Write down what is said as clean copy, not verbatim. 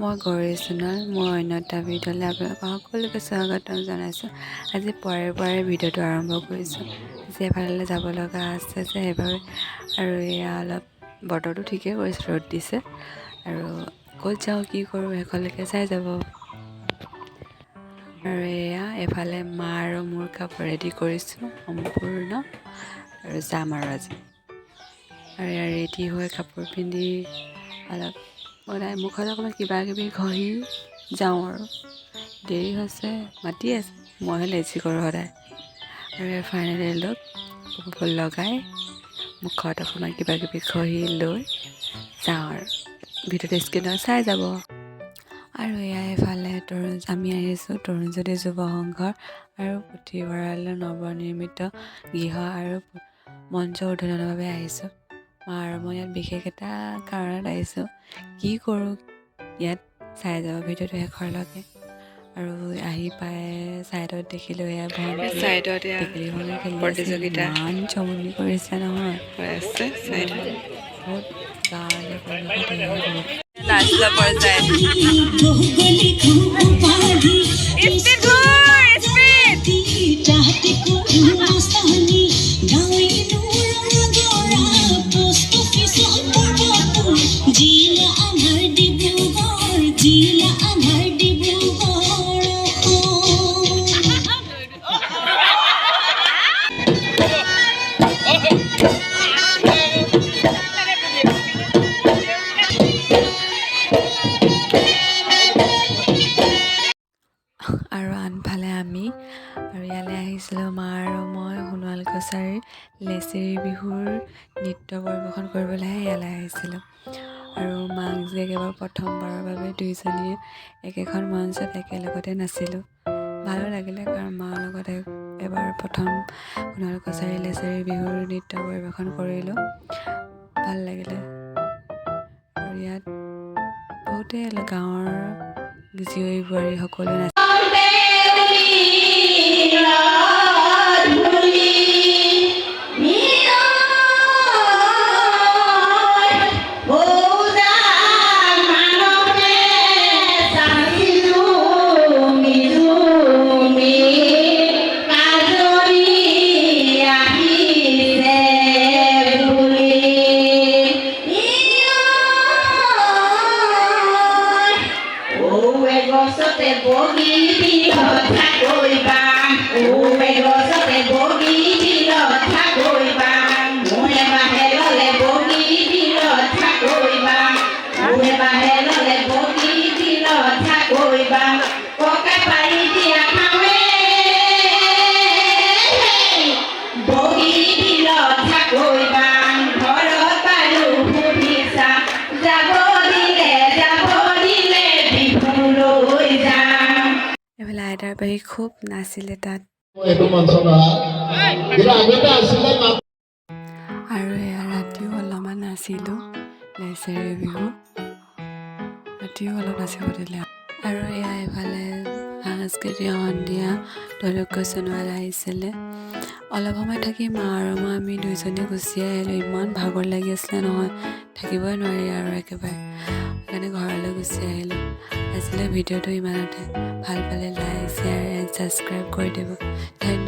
মই গৌৰী সোণোৱাল মোৰ অন্য এটা ভিডিঅ'লৈ আপোনালোকক সকলোকে স্বাগতম জনাইছোঁ। আজি পুৱাৰে ভিডিঅ'টো আৰম্ভ কৰিছোঁ। আজি এফালে যাব লগা আছে যে সেইবাবে, আৰু এয়া অলপ বতৰটো ঠিকেই কৰিছে, ৰ'দ দিছে, আৰু ক'ত যাওঁ কি কৰোঁ সেইখনলৈকে চাই যাব। আৰু এয়া এফালে মা আৰু মোৰ কাপোৰ ৰেডি কৰিছোঁ সম্পূৰ্ণ, আৰু যাম আৰু আজি। আৰু এয়া ৰেডি হৈ কাপোৰ পিন্ধি অলপ সদায় মুখত অকণমান কিবা কিবি ঘঁহি যাওঁ, আৰু দেৰি হৈছে, মাতি আছে, মইহে লেজি কৰোঁ সদায়। আৰু ফাইনেলি লুক ফুল লগাই মুখত অকণমান কিবা কিবি ঘঁহি লৈ যাওঁ, আৰু ভিডিঅ'টো স্ক্ৰীনত চাই যাব। আৰু এয়া এফালে আমি আহিছোঁ তৰুণজ্যোতি যুৱ সংঘৰ আৰু পুথিভঁৰালৰ নৱনিৰ্মিত গৃহ আৰু মঞ্চ উদ্বোধনৰ বাবে আহিছোঁ। আৰু মই ইয়াত বিশেষ এটা কাৰণত আহিছোঁ, কি কৰোঁ ইয়াত চাই যাব ভিডিঅ'টো শেষৰলৈকে। আৰু আহি পাই ছাইডত দেখিলোঁ এয়া প্ৰতিযোগিতা ইমান চমনি কৰিছে নহয়, বহুত গাঁৱলীয়া পৰিৱেশত নাচিব পৰা যায়। আৰু আনফালে আমি ইয়ালৈ আহিছিলোঁ, মা আৰু মই সোণোৱাল কছাৰীৰ লেচেৰি বিহুৰ নৃত্য পৰিৱেশন কৰিবলৈহে ইয়ালৈ আহিছিলোঁ। আৰু মাক যে একেবাৰে প্ৰথমবাৰৰ বাবে দুয়োজনীয়ে একেখন মঞ্চত একেলগতে নাচিলোঁ। ভালো লাগিলে, কাৰণ মাৰ লগত এবাৰ প্ৰথম সোণোৱাল কছাৰীৰ লেচেৰি বিহুৰ নৃত্য পৰিৱেশন কৰিলোঁ, ভাল লাগিলে। আৰু ইয়াত বহুতেই গাঁৱৰ জীয়ৰী বোৱাৰী সকলো নাছিল। এইফালে আইতাৰ বাহী খুব নাছিলে তাত, আৰু এয়া ৰাতিও অলপমান নাছিলোঁ, লেচেৰি বিহু ৰাতিও অলপ নাচিব দিলে। আৰু এয়া এইফালে সাংস্কৃতিক সন্ধিয়া গোuri Sonowal আহিছিলে। অলপ সময় থাকি মা আৰু মই আমি দুইজনী গুচি আহিলোঁ। ইমান ভাগৰ লাগি আছিলে নহয়, থাকিবই নোৱাৰি আৰু একেবাৰে, সেইকাৰণে ঘৰলৈ গুচি আহিলোঁ। আজিলৈ ভিডিঅ'টো ইমানতে, ভাল পালে লাইক, শ্বেয়াৰ এণ্ড ছাবস্ক্ৰাইব কৰি দিব। ধন্যবাদ।